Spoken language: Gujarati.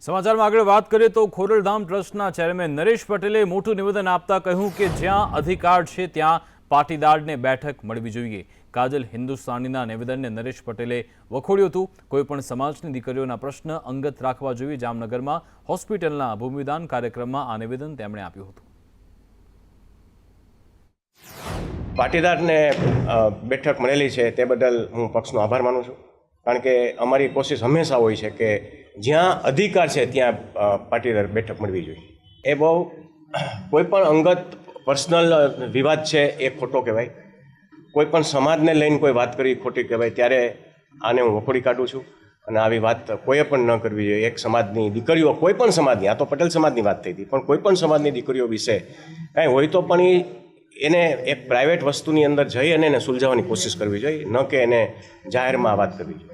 સમાચારમાં આગળ વાત કરીએ તો ખોડલધામ ટ્રસ્ટના ચેરમેન નરેશ પટેલે મોટું નિવેદન આપતા કહ્યું કે જ્યાં અધિકાર છે ત્યાં પાટીદારને બેઠક મળવી જોઈએ। કાજલ હિન્દુસ્તાનીના નિવેદનને નરેશ પટેલે વખોડ્યું હતું। કોઈપણ સમાજની દીકરીઓના પ્રશ્ન અંગત રાખવા જોઈએ। જામનગરમાં હોસ્પિટલના ભૂમિદાન કાર્યક્રમમાં આ નિવેદન તેમણે આપ્યું હતું। પાટીદારને બેઠક મળેલી છે તે બદલ હું પક્ષનો આભાર માનું છું, કારણ કે અમારી કોશિશ હંમેશા હોય છે કે જ્યાં અધિકાર છે ત્યાં પાટીદાર બેઠક મળવી જોઈએ। એ બહુ કોઈપણ અંગત પર્સનલ વિવાદ છે એ ખોટો કહેવાય, કોઈપણ સમાજને લઈને કોઈ વાત કરી ખોટી કહેવાય। ત્યારે આને હું વખોડી કાઢું છું અને આવી વાત કોઈએ પણ ન કરવી જોઈએ। એક સમાજની દીકરીઓ, કોઈપણ સમાજની, આ તો પટેલ સમાજની વાત થઈ હતી, પણ કોઈપણ સમાજની દીકરીઓ વિશે કાંઈ હોય તો પણ એને એક પ્રાઇવેટ વસ્તુની અંદર જઈ અને એને સુલઝાવવાની કોશિશ કરવી જોઈએ, ન કે એને જાહેરમાં વાત કરવી જોઈએ।